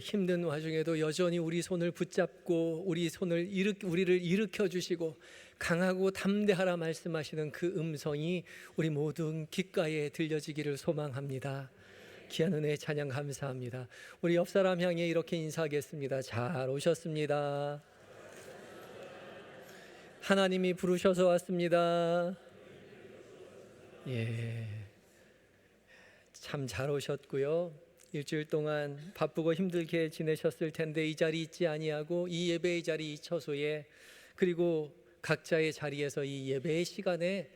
힘든 와중에도 여전히 우리 손을 붙잡고 우리를 일으켜 주시고 강하고 담대하라 말씀하시는 그 음성이 우리 모든 귓가에 들려지기를 소망합니다. 귀한 은혜 찬양 감사합니다. 우리 옆 사람 향해 이렇게 인사하겠습니다. 잘 오셨습니다. 하나님이 부르셔서 왔습니다. 참 잘 오셨고요. 일주일 동안 바쁘고 힘들게 지내셨을 텐데 이 자리 잊지 아니하고 이 예배의 자리 처소에, 그리고 각자의 자리에서 이 예배의 시간에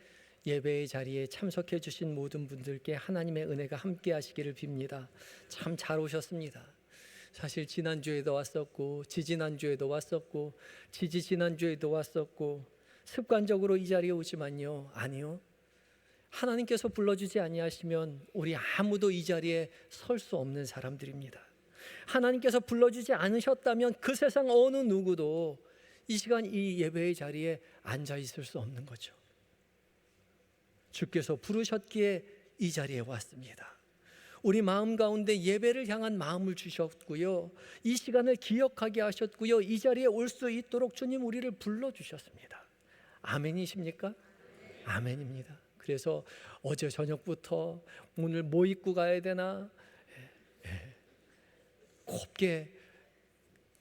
예배의 자리에 참석해 주신 모든 분들께 하나님의 은혜가 함께 하시기를 빕니다. 참 잘 오셨습니다. 사실 지난주에도 왔었고 지지난주에도 왔었고 지지지난주에도 왔었고 습관적으로 이 자리에 오지만요, 아니요, 하나님께서 불러주지 아니하시면 우리 아무도 이 자리에 설 수 없는 사람들입니다. 하나님께서 불러주지 않으셨다면 그 세상 어느 누구도 이 시간 이 예배의 자리에 앉아 있을 수 없는 거죠. 주께서 부르셨기에 이 자리에 왔습니다. 우리 마음 가운데 예배를 향한 마음을 주셨고요, 이 시간을 기억하게 하셨고요, 이 자리에 올 수 있도록 주님 우리를 불러주셨습니다. 아멘이십니까? 아멘입니다. 그래서 어제 저녁부터 오늘 뭐 입고 가야 되나 곱게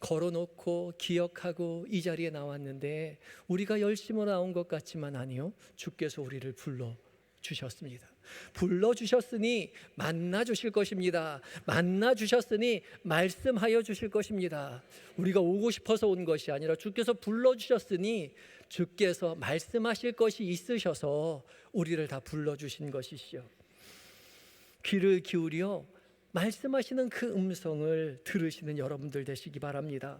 걸어놓고 기억하고 이 자리에 나왔는데, 우리가 열심으로 나온 것 같지만 아니요, 주께서 우리를 불러주셨습니다. 불러주셨으니 만나주실 것입니다. 만나주셨으니 말씀하여 주실 것입니다. 우리가 오고 싶어서 온 것이 아니라 주께서 불러주셨으니 주께서 말씀하실 것이 있으셔서 우리를 다 불러주신 것이시요, 귀를 기울여 말씀하시는 그 음성을 들으시는 여러분들 되시기 바랍니다.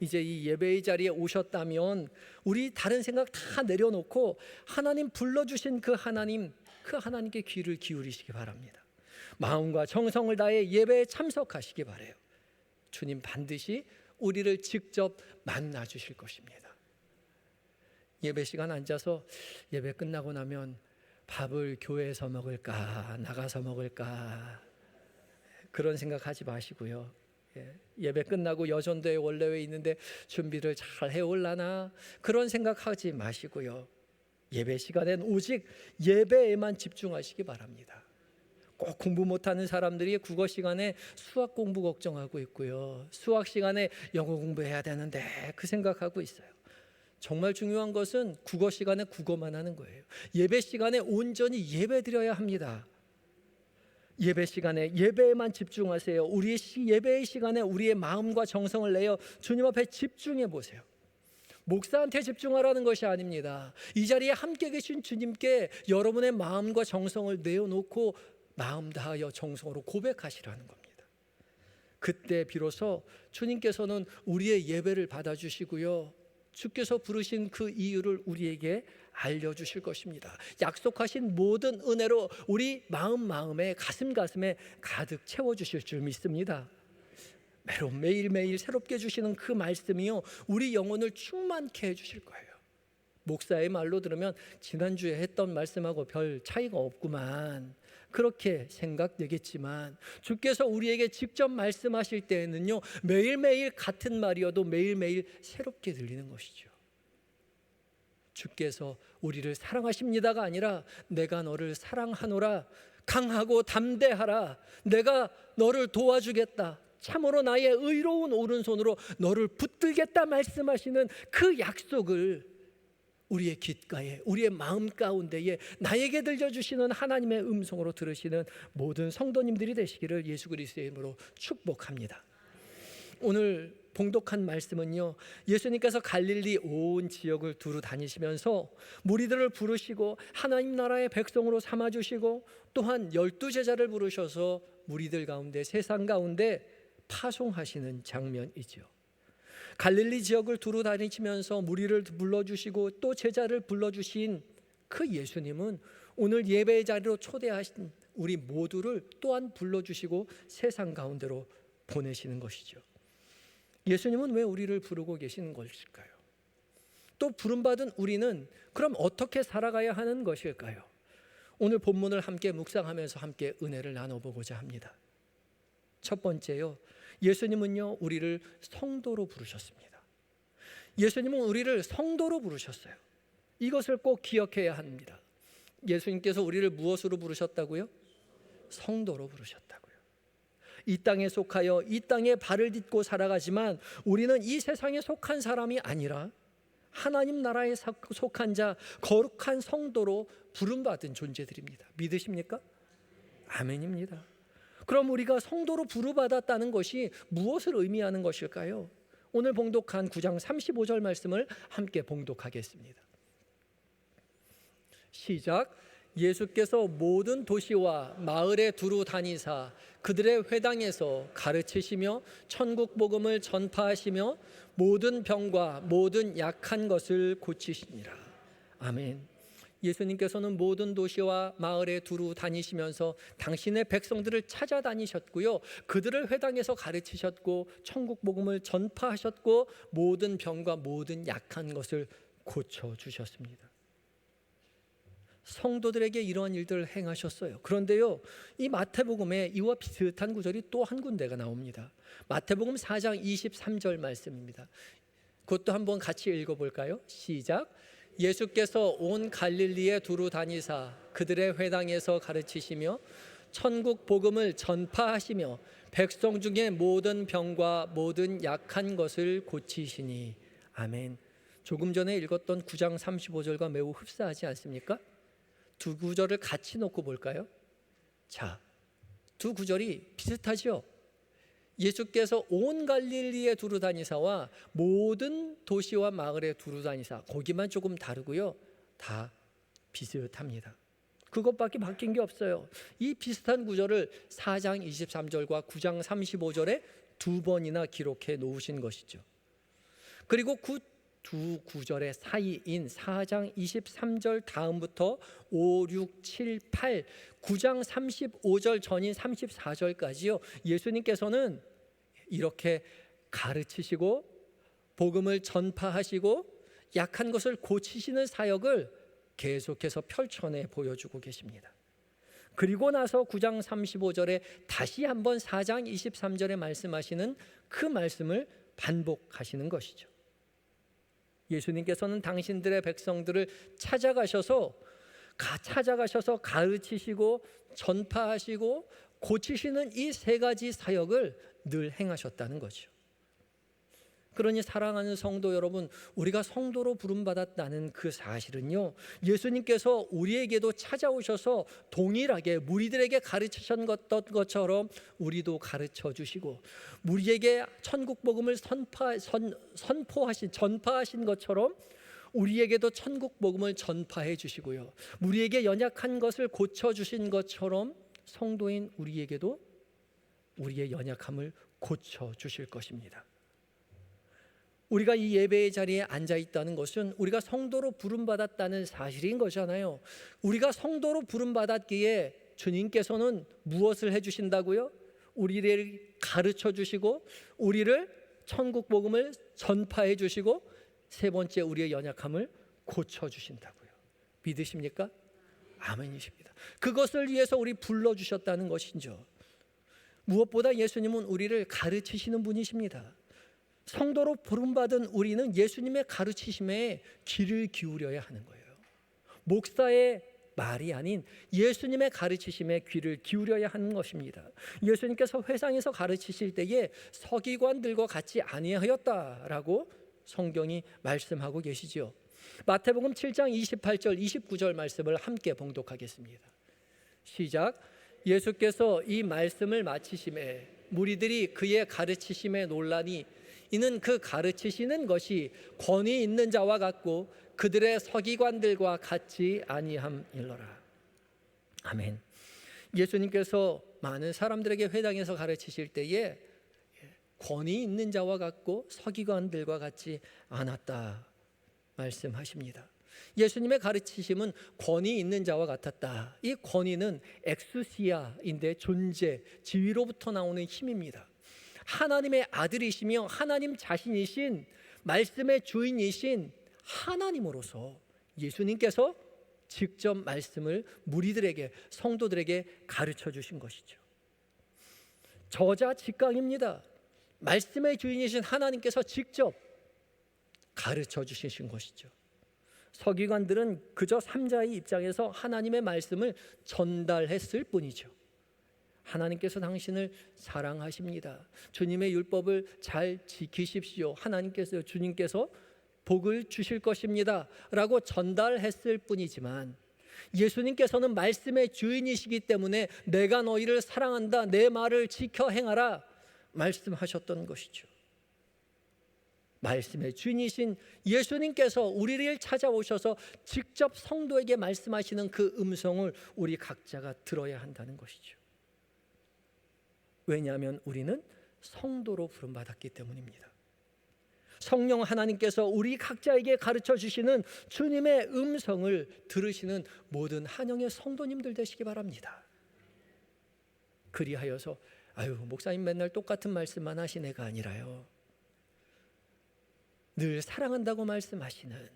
이제 이 예배의 자리에 오셨다면 우리 다른 생각 다 내려놓고 하나님 불러주신 그 하나님께 귀를 기울이시기 바랍니다. 마음과 정성을 다해 예배에 참석하시기 바라요. 주님 반드시 우리를 직접 만나 주실 것입니다. 예배 시간 앉아서 예배 끝나고 나면 밥을 교회에서 먹을까 나가서 먹을까 그런 생각하지 마시고요. 예배 끝나고 여전도에 원래회 있는데 준비를 잘 해올라나 그런 생각하지 마시고요. 예배 시간엔 오직 예배에만 집중하시기 바랍니다. 꼭 공부 못하는 사람들이 국어 시간에 수학 공부 걱정하고 있고요, 수학 시간에 영어 공부해야 되는데 그 생각하고 있어요. 정말 중요한 것은 국어 시간에 국어만 하는 거예요. 예배 시간에 온전히 예배 드려야 합니다. 예배 시간에 예배에만 집중하세요. 우리의 예배의 시간에 우리의 마음과 정성을 내어 주님 앞에 집중해 보세요. 목사한테 집중하라는 것이 아닙니다. 이 자리에 함께 계신 주님께 여러분의 마음과 정성을 내어놓고 마음 다하여 정성으로 고백하시라는 겁니다. 그때 비로소 주님께서는 우리의 예배를 받아주시고요, 주께서 부르신 그 이유를 우리에게 알려주실 것입니다. 약속하신 모든 은혜로 우리 마음에 가슴에 가득 채워주실 줄 믿습니다. 매일매일 새롭게 주시는 그 말씀이요, 우리 영혼을 충만케 해주실 거예요. 목사의 말로 들으면 지난주에 했던 말씀하고 별 차이가 없구만 그렇게 생각되겠지만, 주께서 우리에게 직접 말씀하실 때에는요, 매일매일 같은 말이어도 매일매일 새롭게 들리는 것이죠. 주께서 우리를 사랑하십니다가 아니라 내가 너를 사랑하노라, 강하고 담대하라, 내가 너를 도와주겠다, 참으로 나의 의로운 오른손으로 너를 붙들겠다 말씀하시는 그 약속을 우리의 귓가에, 우리의 마음 가운데에 나에게 들려주시는 하나님의 음성으로 들으시는 모든 성도님들이 되시기를 예수 그리스도의 이름으로 축복합니다. 오늘 봉독한 말씀은요, 예수님께서 갈릴리 온 지역을 두루 다니시면서 무리들을 부르시고 하나님 나라의 백성으로 삼아주시고 또한 12제자를 부르셔서 무리들 가운데, 세상 가운데 파송하시는 장면이죠. 갈릴리 지역을 두루 다니시면서 무리를 불러주시고 또 제자를 불러주신 그 예수님은 오늘 예배의 자리로 초대하신 우리 모두를 또한 불러주시고 세상 가운데로 보내시는 것이죠. 예수님은 왜 우리를 부르고 계시는 것일까요? 또 부름받은 우리는 그럼 어떻게 살아가야 하는 것일까요? 오늘 본문을 함께 묵상하면서 함께 은혜를 나눠보고자 합니다. 첫 번째요, 예수님은요 우리를 성도로 부르셨습니다. 예수님은 우리를 성도로 부르셨어요. 이것을 꼭 기억해야 합니다. 예수님께서 우리를 무엇으로 부르셨다고요? 성도로 부르셨다고요. 이 땅에 속하여 이 땅에 발을 딛고 살아가지만 우리는 이 세상에 속한 사람이 아니라 하나님 나라에 속한 자, 거룩한 성도로 부름받은 존재들입니다. 믿으십니까? 아멘입니다. 그럼 우리가 성도로 부름받았다는 것이 무엇을 의미하는 것일까요? 오늘 봉독한 9장 35절 말씀을 함께 봉독하겠습니다. 시작. 예수께서 모든 도시와 마을에 두루 다니사 그들의 회당에서 가르치시며 천국 복음을 전파하시며 모든 병과 모든 약한 것을 고치시니라. 아멘. 예수님께서는 모든 도시와 마을에 두루 다니시면서 당신의 백성들을 찾아다니셨고요, 그들을 회당에서 가르치셨고 천국 복음을 전파하셨고 모든 병과 모든 약한 것을 고쳐주셨습니다. 성도들에게 이러한 일들을 행하셨어요. 그런데요, 이 마태복음에 이와 비슷한 구절이 또 한 군데가 나옵니다. 마태복음 4장 23절 말씀입니다. 그것도 한번 같이 읽어볼까요? 시작. 예수께서 온 갈릴리에 두루 다니사 그들의 회당에서 가르치시며 천국 복음을 전파하시며 백성 중에 모든 병과 모든 약한 것을 고치시니. 아멘. 조금 전에 읽었던 9장 35절과 매우 흡사하지 않습니까? 두 구절을 같이 놓고 볼까요? 자, 두 구절이 비슷하죠? 예수께서 온 갈릴리에 두루 다니사와 모든 도시와 마을에 두루 다니사, 거기만 조금 다르고요, 다 비슷합니다. 그것밖에 바뀐 게 없어요. 이 비슷한 구절을 4장 23절과 9장 35절에 두 번이나 기록해 놓으신 것이죠. 그리고 두 구절의 사이인 4장 23절 다음부터 5, 6, 7, 8, 9장 35절 전인 34절까지요, 예수님께서는 이렇게 가르치시고 복음을 전파하시고 약한 것을 고치시는 사역을 계속해서 펼쳐내 보여주고 계십니다. 그리고 나서 9장 35절에 다시 한번 4장 23절에 말씀하시는 그 말씀을 반복하시는 것이죠. 예수님께서는 당신들의 백성들을 찾아가셔서 가르치시고 전파하시고 고치시는 이 세 가지 사역을 늘 행하셨다는 거죠. 그러니 사랑하는 성도 여러분, 우리가 성도로 부름받았다는 그 사실은요, 예수님께서 우리에게도 찾아오셔서 동일하게 무리들에게 가르치셨던 것처럼 우리도 가르쳐 주시고, 우리에게 천국 복음을 전파하신 것처럼 우리에게도 천국 복음을 전파해 주시고요, 우리에게 연약한 것을 고쳐 주신 것처럼 성도인 우리에게도 우리의 연약함을 고쳐 주실 것입니다. 우리가 이 예배의 자리에 앉아 있다는 것은 우리가 성도로 부름받았다는 사실인 거잖아요. 우리가 성도로 부름받았기에 주님께서는 무엇을 해주신다고요? 우리를 가르쳐 주시고 우리를 천국 복음을 전파해 주시고 세 번째 우리의 연약함을 고쳐 주신다고요. 믿으십니까? 아멘이십니다. 그것을 위해서 우리 불러주셨다는 것이죠. 무엇보다 예수님은 우리를 가르치시는 분이십니다. 성도로 부름받은 우리는 예수님의 가르치심에 귀를 기울여야 하는 거예요. 목사의 말이 아닌 예수님의 가르치심에 귀를 기울여야 하는 것입니다. 예수님께서 회상에서 가르치실 때에 서기관들과 같이 아니하였다라고 성경이 말씀하고 계시죠. 마태복음 7장 28절 29절 말씀을 함께 봉독하겠습니다. 시작. 예수께서 이 말씀을 마치심에 무리들이 그의 가르치심에 놀라니 이는 그 가르치시는 것이 권위 있는 자와 같고 그들의 서기관들과 같지 아니함일러라. 아멘. 예수님께서 많은 사람들에게 회당에서 가르치실 때에 권위 있는 자와 같고 서기관들과 같지 않았다 말씀하십니다. 예수님의 가르치심은 권위 있는 자와 같았다. 이 권위는 엑수시아인데 존재, 지위로부터 나오는 힘입니다. 하나님의 아들이시며 하나님 자신이신 말씀의 주인이신 하나님으로서 예수님께서 직접 말씀을 무리들에게 성도들에게 가르쳐 주신 것이죠. 저자직강입니다. 말씀의 주인이신 하나님께서 직접 가르쳐 주신 것이죠. 서기관들은 그저 삼자의 입장에서 하나님의 말씀을 전달했을 뿐이죠. 하나님께서 당신을 사랑하십니다. 주님의 율법을 잘 지키십시오. 주님께서 복을 주실 것입니다 라고 전달했을 뿐이지만, 예수님께서는 말씀의 주인이시기 때문에 내가 너희를 사랑한다, 내 말을 지켜 행하라 말씀하셨던 것이죠. 말씀의 주인이신 예수님께서 우리를 찾아오셔서 직접 성도에게 말씀하시는 그 음성을 우리 각자가 들어야 한다는 것이죠. 왜냐하면 우리는 성도로 부름받았기 때문입니다. 성령 하나님께서 우리 각자에게 가르쳐 주시는 주님의 음성을 들으시는 모든 한영의 성도님들 되시기 바랍니다. 그리하여서 목사님 맨날 똑같은 말씀만 하신 애가 아니라요, 늘 사랑한다고 말씀하시는,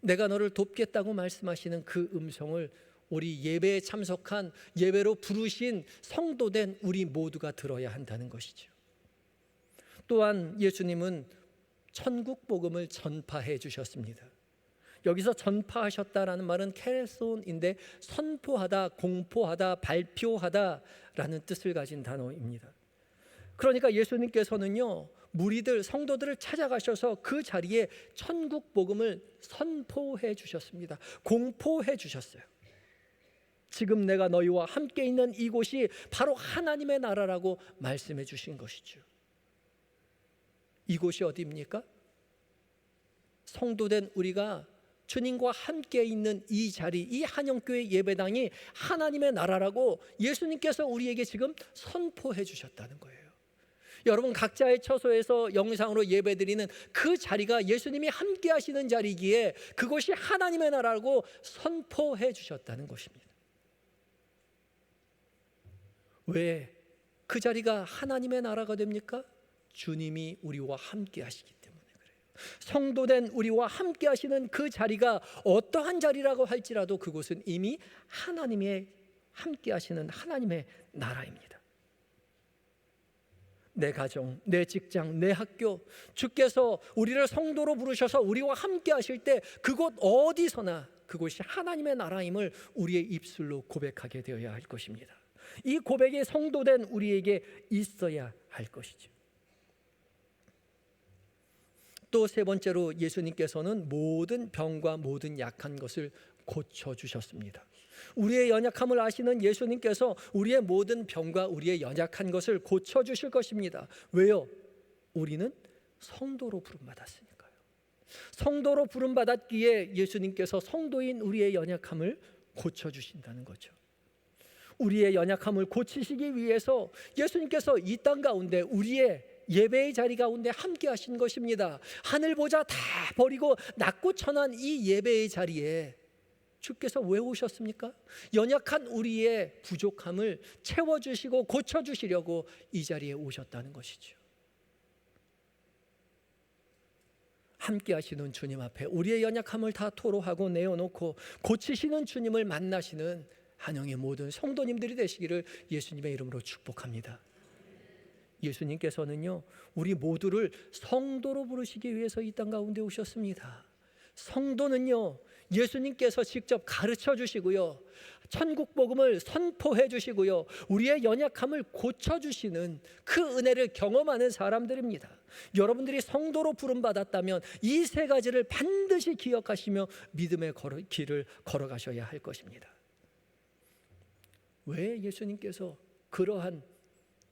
내가 너를 돕겠다고 말씀하시는 그 음성을 우리 예배에 참석한, 예배로 부르신 성도된 우리 모두가 들어야 한다는 것이죠. 또한 예수님은 천국 복음을 전파해 주셨습니다. 여기서 전파하셨다라는 말은 케레손인데 선포하다, 공포하다, 발표하다라는 뜻을 가진 단어입니다. 그러니까 예수님께서는요, 무리들, 성도들을 찾아가셔서 그 자리에 천국 복음을 선포해 주셨습니다. 공포해 주셨어요. 지금 내가 너희와 함께 있는 이곳이 바로 하나님의 나라라고 말씀해 주신 것이죠. 이곳이 어디입니까? 성도된 우리가 주님과 함께 있는 이 자리, 이 한영교회 예배당이 하나님의 나라라고 예수님께서 우리에게 지금 선포해 주셨다는 거예요. 여러분, 각자의 처소에서 영상으로 예배드리는 그 자리가 예수님이 함께 하시는 자리기에 그것이 하나님의 나라라고 선포해 주셨다는 것입니다. 왜 그 자리가 하나님의 나라가 됩니까? 주님이 우리와 함께 하시기 때문에 그래요. 성도된 우리와 함께 하시는 그 자리가 어떠한 자리라고 할지라도 그곳은 이미 하나님의 함께 하시는 하나님의 나라입니다. 내 가정, 내 직장, 내 학교, 주께서 우리를 성도로 부르셔서 우리와 함께 하실 때 그곳 어디서나 그곳이 하나님의 나라임을 우리의 입술로 고백하게 되어야 할 것입니다. 이 고백이 성도된 우리에게 있어야 할 것이죠. 또 세 번째로 예수님께서는 모든 병과 모든 약한 것을 고쳐주셨습니다. 우리의 연약함을 아시는 예수님께서 우리의 모든 병과 우리의 연약한 것을 고쳐주실 것입니다. 왜요? 우리는 성도로 부름받았으니까요. 성도로 부름받았기에 예수님께서 성도인 우리의 연약함을 고쳐주신다는 거죠. 우리의 연약함을 고치시기 위해서 예수님께서 이 땅 가운데 우리의 예배의 자리 가운데 함께 하신 것입니다. 하늘 보자 다 버리고 낮고 천한 이 예배의 자리에 주께서 왜 오셨습니까? 연약한 우리의 부족함을 채워주시고 고쳐주시려고 이 자리에 오셨다는 것이죠. 함께 하시는 주님 앞에 우리의 연약함을 다 토로하고 내어놓고 고치시는 주님을 만나시는 한영의 모든 성도님들이 되시기를 예수님의 이름으로 축복합니다. 예수님께서는요, 우리 모두를 성도로 부르시기 위해서 이 땅 가운데 오셨습니다. 성도는요, 예수님께서 직접 가르쳐 주시고요, 천국 복음을 선포해 주시고요, 우리의 연약함을 고쳐 주시는 그 은혜를 경험하는 사람들입니다. 여러분들이 성도로 부름받았다면 이 세 가지를 반드시 기억하시며 믿음의 길을 걸어가셔야 할 것입니다. 왜 예수님께서 그러한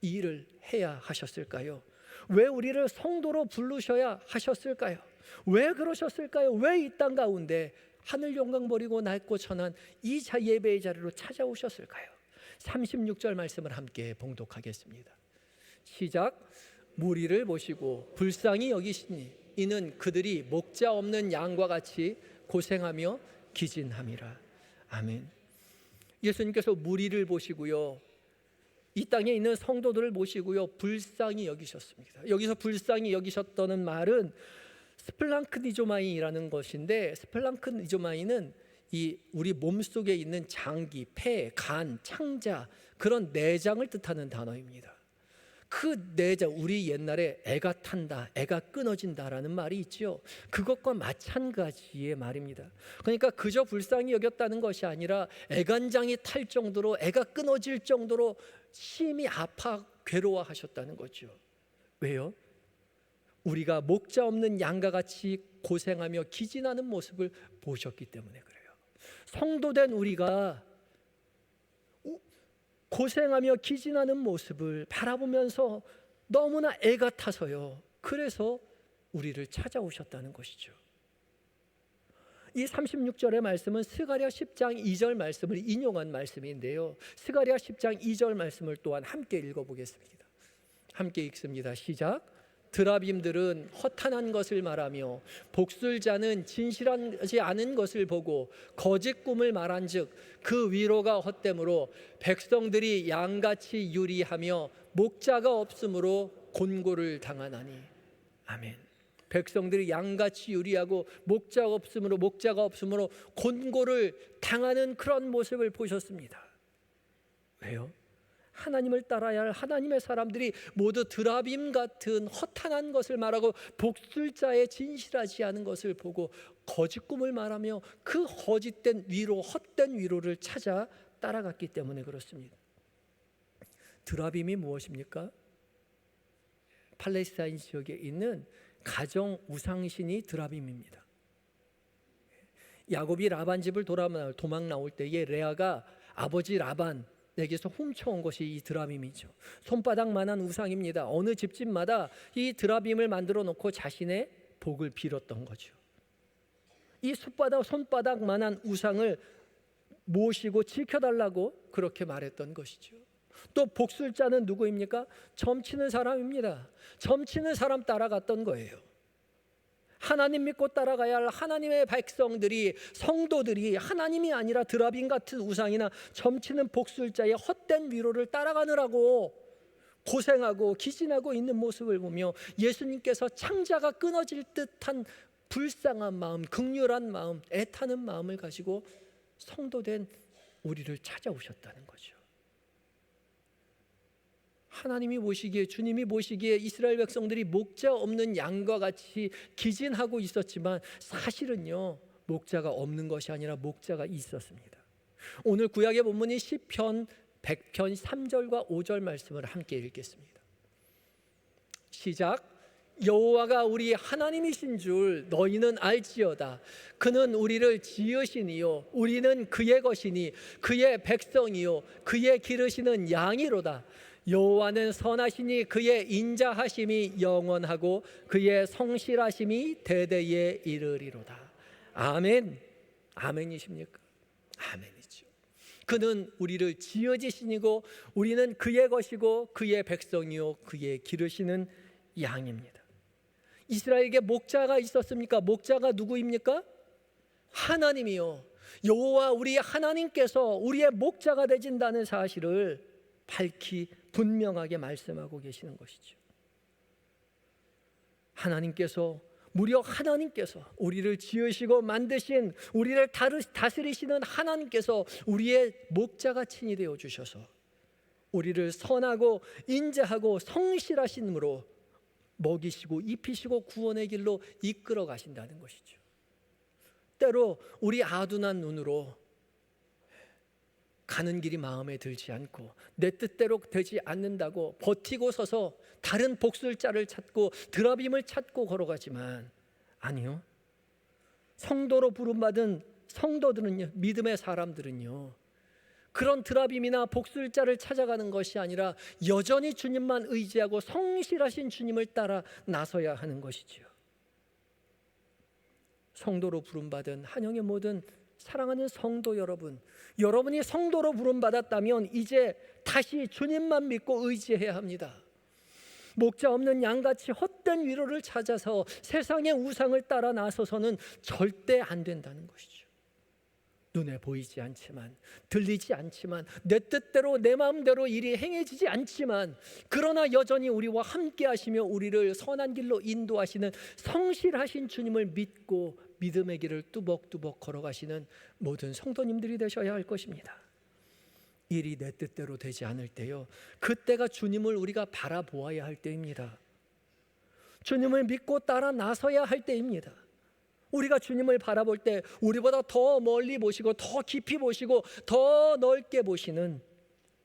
일을 해야 하셨을까요? 왜 우리를 성도로 부르셔야 하셨을까요? 왜 그러셨을까요? 왜 이 땅 가운데 하늘 영광 버리고 낮고 천한 이 예배의 자리로 찾아오셨을까요? 36절 말씀을 함께 봉독하겠습니다. 시작. 무리를 보시고 불쌍히 여기시니 이는 그들이 목자 없는 양과 같이 고생하며 기진함이라. 아멘. 예수님께서 무리를 보시고요, 이 땅에 있는 성도들을 보시고요, 불쌍히 여기셨습니다. 여기서 불쌍히 여기셨다는 말은 스플랑크니조마이라는 것인데, 스플랑크니조마이는 이 우리 몸속에 있는 장기, 폐, 간, 창자, 그런 내장을 뜻하는 단어입니다. 그 내자, 우리 옛날에 애가 탄다, 애가 끊어진다라는 말이 있죠. 그것과 마찬가지의 말입니다. 그러니까 그저 불쌍히 여겼다는 것이 아니라 애간장이 탈 정도로, 애가 끊어질 정도로 심히 아파 괴로워하셨다는 거죠. 왜요? 우리가 목자 없는 양과 같이 고생하며 기진하는 모습을 보셨기 때문에 그래요. 성도된 우리가 고생하며 기진하는 모습을 바라보면서 너무나 애 같아서요. 그래서 우리를 찾아오셨다는 것이죠. 이 36절의 말씀은 스가랴 10장 2절 말씀을 인용한 말씀인데요. 스가랴 10장 2절 말씀을 또한 함께 읽어보겠습니다. 함께 읽습니다. 시작. 드라빔들은 허탄한 것을 말하며 복술자는 진실하지 않은 것을 보고 거짓 꿈을 말한즉 그 위로가 헛되므로 백성들이 양같이 유리하며 목자가 없으므로 곤고를 당하나니. 아멘. 백성들이 양같이 유리하고 목자가 없으므로 곤고를 당하는 그런 모습을 보셨습니다. 왜요? 하나님을 따라야 할 하나님의 사람들이 모두 드라빔 같은 허탄한 것을 말하고 복술자의 진실하지 않은 것을 보고 거짓 꿈을 말하며 그 거짓된 위로, 헛된 위로를 찾아 따라갔기 때문에 그렇습니다. 드라빔이 무엇입니까? 팔레스타인 지역에 있는 가정 우상신이 드라빔입니다. 야곱이 라반 집을 도망 나올 때에 레아가 아버지 라반에게서 훔쳐온 것이 이 드라빔이죠. 손바닥만한 우상입니다. 어느 집집마다 이 드라빔을 만들어 놓고 자신의 복을 빌었던 거죠. 이 손바닥만한 우상을 모시고 지켜달라고 그렇게 말했던 것이죠. 또 복술자는 누구입니까? 점치는 사람입니다. 점치는 사람 따라갔던 거예요. 하나님 믿고 따라가야 할 하나님의 백성들이, 성도들이 하나님이 아니라 드라빔 같은 우상이나 점치는 복술자의 헛된 위로를 따라가느라고 고생하고 기진하고 있는 모습을 보며 예수님께서 창자가 끊어질 듯한 불쌍한 마음, 극렬한 마음, 애타는 마음을 가지고 성도된 우리를 찾아오셨다는 거죠. 하나님이 보시기에, 주님이 보시기에 이스라엘 백성들이 목자 없는 양과 같이 기진하고 있었지만 사실은요, 목자가 없는 것이 아니라 목자가 있었습니다. 오늘 구약의 본문이 시편 100편 3절과 5절 말씀을 함께 읽겠습니다. 시작. 여호와가 우리 하나님이신 줄 너희는 알지어다. 그는 우리를 지으시니요 우리는 그의 것이니 그의 백성이요 그의 기르시는 양이로다. 여호와는 선하시니 그의 인자하심이 영원하고 그의 성실하심이 대대에 이르리로다. 아멘. 아멘이십니까? 아멘이죠. 그는 우리를 지어지시니고 우리는 그의 것이고 그의 백성이요 그의 기르시는 양입니다. 이스라엘에게 목자가 있었습니까? 목자가 누구입니까? 하나님이요. 여호와 우리 하나님께서 우리의 목자가 되신다는 사실을 밝히 분명하게 말씀하고 계시는 것이죠. 하나님께서, 무려 하나님께서 우리를 지으시고 만드신, 우리를 다스리시는 하나님께서 우리의 목자가 친히 되어 주셔서 우리를 선하고 인자하고 성실하심으로 먹이시고 입히시고 구원의 길로 이끌어 가신다는 것이죠. 때로 우리 아둔한 눈으로 가는 길이 마음에 들지 않고 내 뜻대로 되지 않는다고 버티고 서서 다른 복술자를 찾고 드라빔을 찾고 걸어가지만, 아니요, 성도로 부름받은 성도들은요, 믿음의 사람들은요, 그런 드라빔이나 복술자를 찾아가는 것이 아니라 여전히 주님만 의지하고 성실하신 주님을 따라 나서야 하는 것이지요. 성도로 부름받은 한영의 모든 사랑하는 성도 여러분, 여러분이 성도로 부름받았다면 이제 다시 주님만 믿고 의지해야 합니다. 목자 없는 양같이 헛된 위로를 찾아서 세상의 우상을 따라 나서서는 절대 안 된다는 것이죠. 눈에 보이지 않지만, 들리지 않지만, 내 뜻대로 내 마음대로 일이 행해지지 않지만, 그러나 여전히 우리와 함께 하시며 우리를 선한 길로 인도하시는 성실하신 주님을 믿고 믿음의 길을 뚜벅뚜벅 걸어가시는 모든 성도님들이 되셔야 할 것입니다. 일이 내 뜻대로 되지 않을 때요, 그때가 주님을 우리가 바라보아야 할 때입니다. 주님을 믿고 따라 나서야 할 때입니다. 우리가 주님을 바라볼 때 우리보다 더 멀리 보시고 더 깊이 보시고 더 넓게 보시는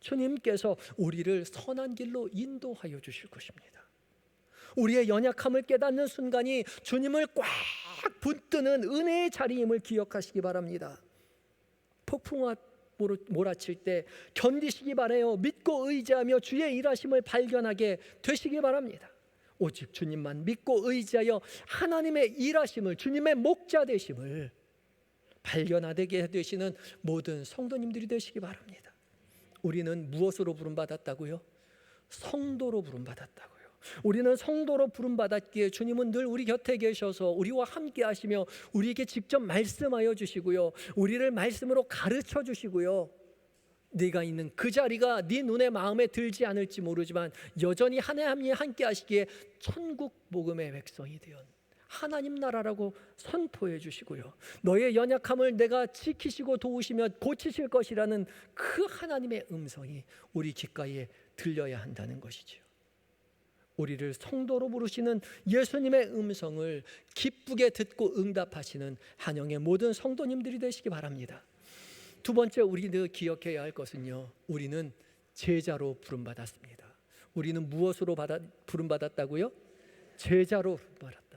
주님께서 우리를 선한 길로 인도하여 주실 것입니다. 우리의 연약함을 깨닫는 순간이 주님을 꽉 붙드는 은혜의 자리임을 기억하시기 바랍니다. 폭풍과 몰아칠 때 견디시기 바라요. 믿고 의지하며 주의 일하심을 발견하게 되시기 바랍니다. 오직 주님만 믿고 의지하여 하나님의 일하심을, 주님의 목자 되심을 발견하게 되시는 모든 성도님들이 되시기 바랍니다. 우리는 무엇으로 부름받았다고요? 성도로 부름받았다고요. 우리는 성도로 부름받았기에 주님은 늘 우리 곁에 계셔서 우리와 함께 하시며 우리에게 직접 말씀하여 주시고요, 우리를 말씀으로 가르쳐 주시고요, 네가 있는 그 자리가 네 눈에 마음에 들지 않을지 모르지만 여전히 하나님이 함께 하시기에 천국 복음의 백성이 되어 하나님 나라라고 선포해 주시고요, 너의 연약함을 내가 지키시고 도우시며 고치실 것이라는 그 하나님의 음성이 우리 귓가에 들려야 한다는 것이죠. 우리를 성도로 부르시는 예수님의 음성을 기쁘게 듣고 응답하시는 한영의 모든 성도님들이 되시기 바랍니다. 두 번째, 우리는 기억해야 할 것은요, 우리는 제자로 부름받았습니다. 우리는 무엇으로 부름받았다고요? 제자로 부름받았다고요.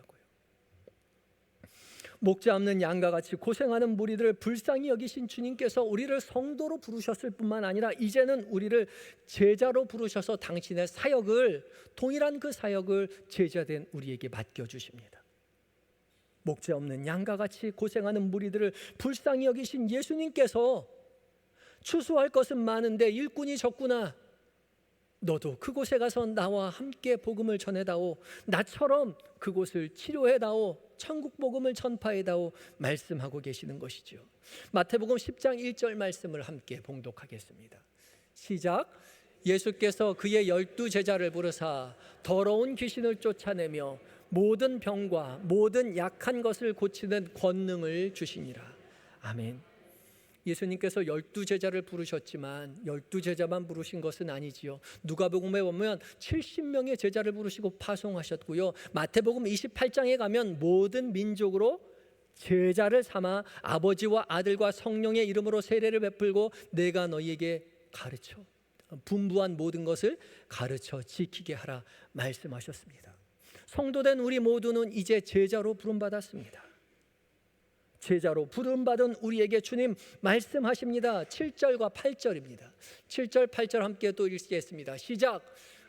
목자 없는 양과 같이 고생하는 무리들을 불쌍히 여기신 주님께서 우리를 성도로 부르셨을 뿐만 아니라 이제는 우리를 제자로 부르셔서 당신의 사역을, 동일한 그 사역을 제자된 우리에게 맡겨주십니다. 목자 없는 양과 같이 고생하는 무리들을 불쌍히 여기신 예수님께서 추수할 것은 많은데 일꾼이 적구나, 너도 그곳에 가서 나와 함께 복음을 전해다오, 나처럼 그곳을 치료해다오, 천국 복음을 전파해다오 말씀하고 계시는 것이죠. 마태복음 10장 1절 말씀을 함께 봉독하겠습니다. 시작. 예수께서 그의 12제자를 부르사 더러운 귀신을 쫓아내며 모든 병과 모든 약한 것을 고치는 권능을 주시니라. 아멘. 예수님께서 12제자를 부르셨지만 12제자만 부르신 것은 아니지요. 누가복음에 보면 70명의 제자를 부르시고 파송하셨고요, 마태복음 28장에 가면 모든 민족으로 제자를 삼아 아버지와 아들과 성령의 이름으로 세례를 베풀고 내가 너희에게 가르쳐 분부한 모든 것을 가르쳐 지키게 하라 말씀하셨습니다. 성도된 우리 모두는 이제 제자로 부름받았습니다. 제자로 부름받은 우리에게 주님 말씀하십니다. 7절과 8절입니다. 7절 8절 함께 또 읽겠습니다. 시작.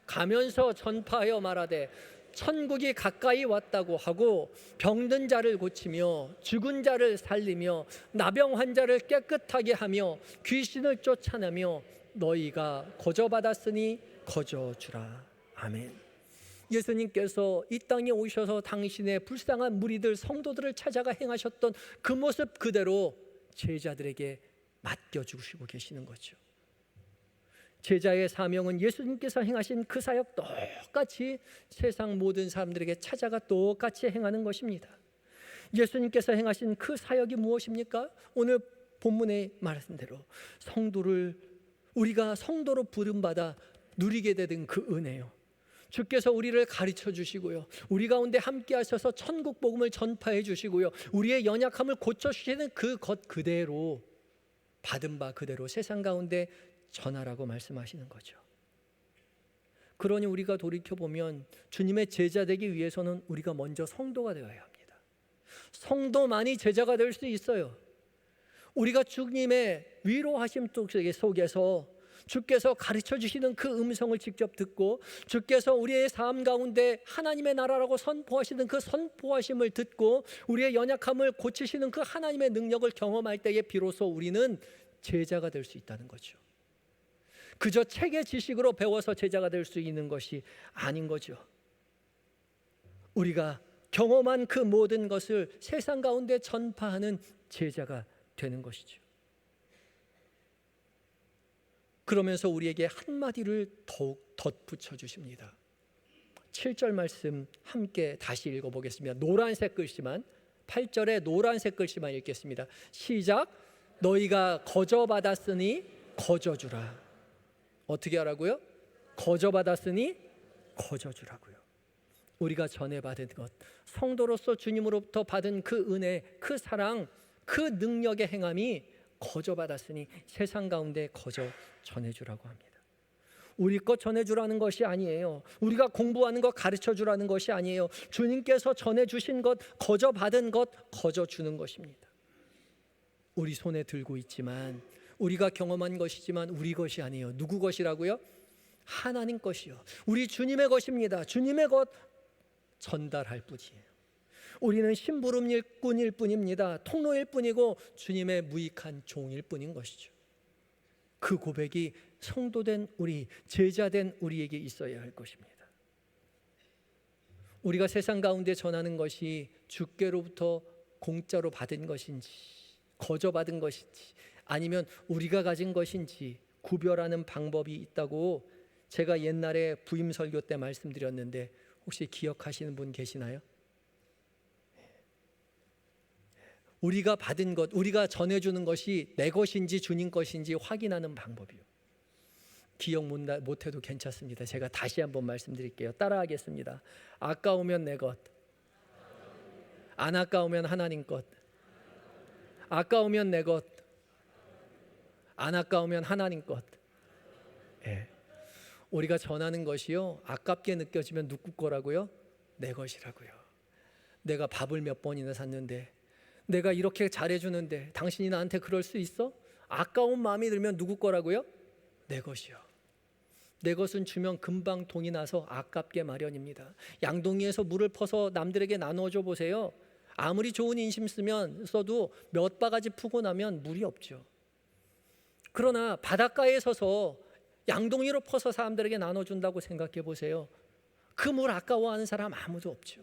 가면서 전파하여 말하되 천국이 가까이 왔다고 하고 병든 자를 고치며 죽은 자를 살리며 나병 환자를 깨끗하게 하며 귀신을 쫓아내며 너희가 거저받았으니 거저주라. 아멘. 예수님께서 이 땅에 오셔서 당신의 불쌍한 무리들, 성도들을 찾아가 행하셨던 그 모습 그대로 제자들에게 맡겨주시고 계시는 거죠. 제자의 사명은 예수님께서 행하신 그 사역 똑같이 세상 모든 사람들에게 찾아가 똑같이 행하는 것입니다. 예수님께서 행하신 그 사역이 무엇입니까? 오늘 본문에 말한 대로 우리가 성도로 부름받아 누리게 된 그 은혜요, 주께서 우리를 가르쳐 주시고요, 우리 가운데 함께 하셔서 천국 복음을 전파해 주시고요, 우리의 연약함을 고쳐주시는 그 것 그대로 받은 바 그대로 세상 가운데 전하라고 말씀하시는 거죠. 그러니 우리가 돌이켜보면 주님의 제자 되기 위해서는 우리가 먼저 성도가 되어야 합니다. 성도만이 제자가 될 수 있어요. 우리가 주님의 위로하심 속에서 주께서 가르쳐 주시는 그 음성을 직접 듣고 주께서 우리의 삶 가운데 하나님의 나라라고 선포하시는 그 선포하심을 듣고 우리의 연약함을 고치시는 그 하나님의 능력을 경험할 때에 비로소 우리는 제자가 될 수 있다는 거죠. 그저 책의 지식으로 배워서 제자가 될 수 있는 것이 아닌 거죠. 우리가 경험한 그 모든 것을 세상 가운데 전파하는 제자가 되는 것이죠. 그러면서 우리에게 한마디를 더욱 덧붙여 주십니다. 7절 말씀 함께 다시 읽어보겠습니다. 노란색 글씨만, 8절에 노란색 글씨만 읽겠습니다. 시작. 너희가 거저받았으니 거저 주라. 어떻게 하라고요? 거저 받았으니 거저 주라고요. 우리가 전에 받은 것, 성도로서 주님으로부터 받은 그 은혜, 그 사랑, 그 능력의 행함이 거저 받았으니 세상 가운데 거저 전해주라고 합니다. 우리 것 전해주라는 것이 아니에요. 우리가 공부하는 것 가르쳐주라는 것이 아니에요. 주님께서 전해주신 것, 거저 받은 것, 거저 주는 것입니다. 우리 손에 들고 있지만, 우리가 경험한 것이지만 우리 것이 아니에요. 누구 것이라고요? 하나님 것이요. 우리 주님의 것입니다. 주님의 것 전달할 뿐이에요. 우리는 심부름꾼일 뿐입니다. 통로일 뿐이고 주님의 무익한 종일 뿐인 것이죠. 그 고백이 성도된 우리, 제자된 우리에게 있어야 할 것입니다. 우리가 세상 가운데 전하는 것이 주께로부터 공짜로 받은 것인지, 거저 받은 것인지, 아니면 우리가 가진 것인지 구별하는 방법이 있다고 제가 옛날에 부임 설교 때 말씀드렸는데 혹시 기억하시는 분 계시나요? 우리가 받은 것, 우리가 전해주는 것이 내 것인지 주님 것인지 확인하는 방법이요. 기억 못해도 괜찮습니다. 제가 다시 한번 말씀드릴게요. 따라하겠습니다. 아까우면 내 것, 안 아까우면 하나님 것. 아까우면 내 것, 안 아까우면 하나님 것. 예. 우리가 전하는 것이요, 아깝게 느껴지면 누구 거라고요? 내 것이라고요. 내가 밥을 몇 번이나 샀는데, 내가 이렇게 잘해주는데 당신이 나한테 그럴 수 있어? 아까운 마음이 들면 누구 거라고요? 내 것이요. 내 것은 주면 금방 돈이 나서 아깝게 마련입니다. 양동이에서 물을 퍼서 남들에게 나눠줘 보세요. 아무리 좋은 인심 써도 몇 바가지 푸고 나면 물이 없죠. 그러나 바닷가에 서서 양동이로 퍼서 사람들에게 나눠준다고 생각해 보세요. 그 물 아까워하는 사람 아무도 없죠.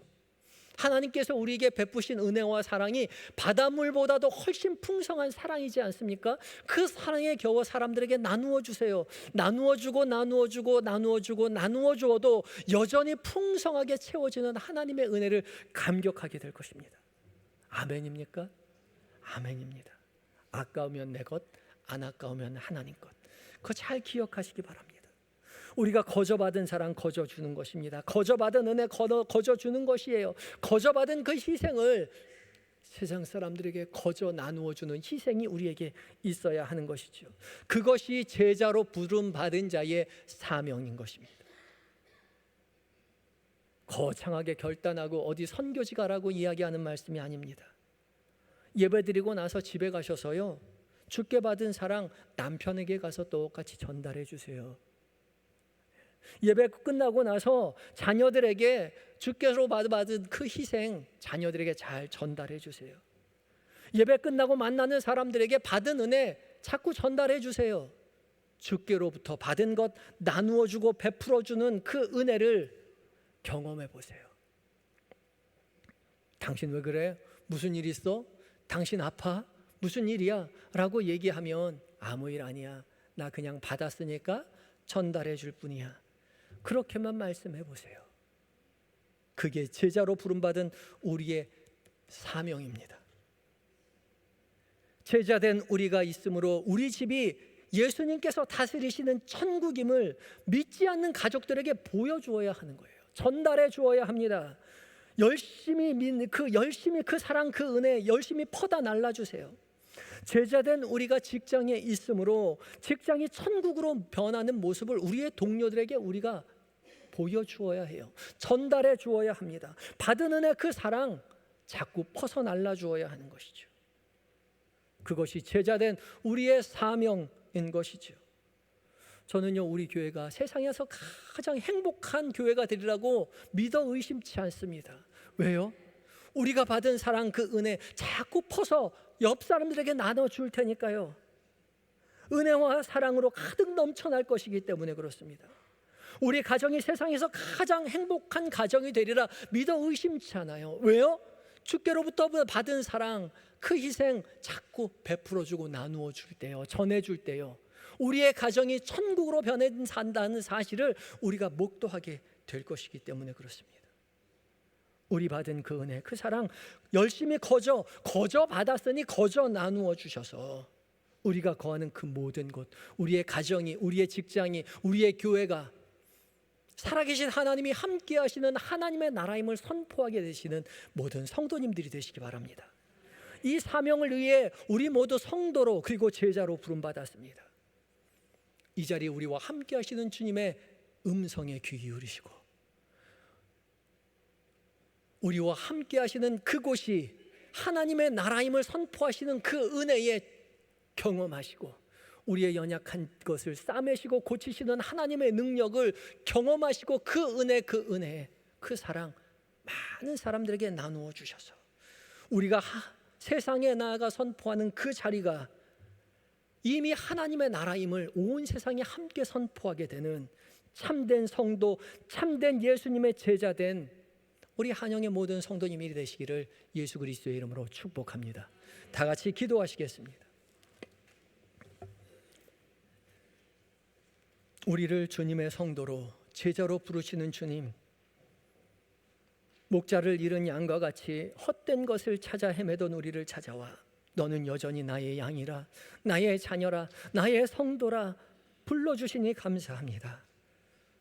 하나님께서 우리에게 베푸신 은혜와 사랑이 바닷물보다도 훨씬 풍성한 사랑이지 않습니까? 그 사랑에 겨워 사람들에게 나누어 주세요. 나누어 주고 나누어 주어도 여전히 풍성하게 채워지는 하나님의 은혜를 감격하게 될 것입니다. 아멘입니까? 아멘입니다. 아까우면 내 것, 안 아까우면 하나님 것. 그거 잘 기억하시기 바랍니다. 우리가 거저 받은 사랑 거저 주는 것입니다. 거저 받은 은혜 거저 주는 것이에요. 거저 받은 그 희생을 세상 사람들에게 거저 나누어 주는 희생이 우리에게 있어야 하는 것이죠. 그것이 제자로 부름 받은 자의 사명인 것입니다. 거창하게 결단하고 어디 선교지 가라고 이야기하는 말씀이 아닙니다. 예배드리고 나서 집에 가셔서요, 주께 받은 사랑 남편에게 가서 똑같이 전달해 주세요. 예배 끝나고 나서 자녀들에게 주께서 받은 그 희생 자녀들에게 잘 전달해 주세요. 예배 끝나고 만나는 사람들에게 받은 은혜 자꾸 전달해 주세요. 주께로부터 받은 것 나누어 주고 베풀어 주는 그 은혜를 경험해 보세요. 당신 왜 그래? 무슨 일 있어? 당신 아파? 무슨 일이야? 라고 얘기하면 아무 일 아니야. 나 그냥 받았으니까 전달해 줄 뿐이야. 그렇게만 말씀해 보세요. 그게 제자로 부름받은 우리의 사명입니다. 제자된 우리가 있으므로 우리 집이 예수님께서 다스리시는 천국임을 믿지 않는 가족들에게 보여주어야 하는 거예요. 전달해 주어야 합니다. 열심히 그 사랑, 그 은혜 열심히 퍼다 날라주세요. 제자된 우리가 직장에 있으므로 직장이 천국으로 변하는 모습을 우리의 동료들에게 우리가 보여주어야 해요. 전달해 주어야 합니다. 받은 은혜 그 사랑 자꾸 퍼서 날라주어야 하는 것이죠. 그것이 제자된 우리의 사명인 것이죠. 저는요, 우리 교회가 세상에서 가장 행복한 교회가 되리라고 믿어 의심치 않습니다. 왜요? 우리가 받은 사랑, 그 은혜 자꾸 퍼서 옆 사람들에게 나눠줄 테니까요. 은혜와 사랑으로 가득 넘쳐날 것이기 때문에 그렇습니다. 우리 가정이 세상에서 가장 행복한 가정이 되리라 믿어 의심치 않아요. 왜요? 주께로부터 받은 사랑, 그 희생 자꾸 베풀어주고 나누어 줄 때요, 전해줄 때요, 우리의 가정이 천국으로 변해산다는 사실을 우리가 목도하게 될 것이기 때문에 그렇습니다. 우리 받은 그 은혜, 그 사랑 열심히 거저 받았으니 거저 나누어 주셔서 우리가 거하는 그 모든 곳, 우리의 가정이, 우리의 직장이, 우리의 교회가 살아계신 하나님이 함께 하시는 하나님의 나라임을 선포하게 되시는 모든 성도님들이 되시기 바랍니다. 이 사명을 위해 우리 모두 성도로 그리고 제자로 부름받았습니다. 이 자리에 우리와 함께 하시는 주님의 음성에 귀 기울이시고 우리와 함께 하시는 그곳이 하나님의 나라임을 선포하시는 그 은혜에 경험하시고 우리의 연약한 것을 싸매시고 고치시는 하나님의 능력을 경험하시고 그 은혜, 그 사랑 많은 사람들에게 나누어 주셔서 우리가 세상에 나아가 선포하는 그 자리가 이미 하나님의 나라임을 온 세상에 함께 선포하게 되는 참된 성도, 참된 예수님의 제자된 우리 한영의 모든 성도님이 되시기를 예수 그리스도의 이름으로 축복합니다. 다 같이 기도하시겠습니다. 우리를 주님의 성도로 제자로 부르시는 주님, 목자를 잃은 양과 같이 헛된 것을 찾아 헤매던 우리를 찾아와 너는 여전히 나의 양이라, 나의 자녀라, 나의 성도라 불러주시니 감사합니다.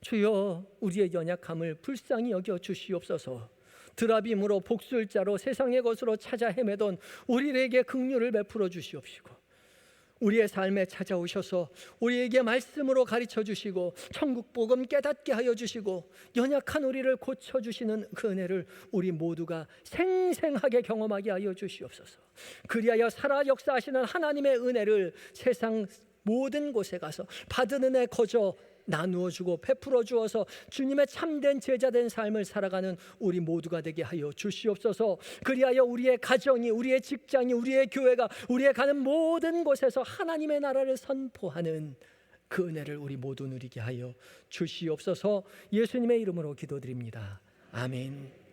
주여, 우리의 연약함을 불쌍히 여겨 주시옵소서. 드라빔으로 복술자로 세상의 것으로 찾아 헤매던 우리에게 긍휼을 베풀어 주시옵시고 우리의 삶에 찾아오셔서 우리에게 말씀으로 가르쳐 주시고 천국 복음 깨닫게 하여 주시고 연약한 우리를 고쳐주시는 그 은혜를 우리 모두가 생생하게 경험하게 하여 주시옵소서. 그리하여 살아 역사하시는 하나님의 은혜를 세상 모든 곳에 가서 받은 은혜 거저 나누어 주고 베풀어 주어서 주님의 참된 제자된 삶을 살아가는 우리 모두가 되게 하여 주시옵소서. 그리하여 우리의 가정이, 우리의 직장이, 우리의 교회가, 우리의 가는 모든 곳에서 하나님의 나라를 선포하는 그 은혜를 우리 모두 누리게 하여 주시옵소서. 예수님의 이름으로 기도드립니다. 아멘.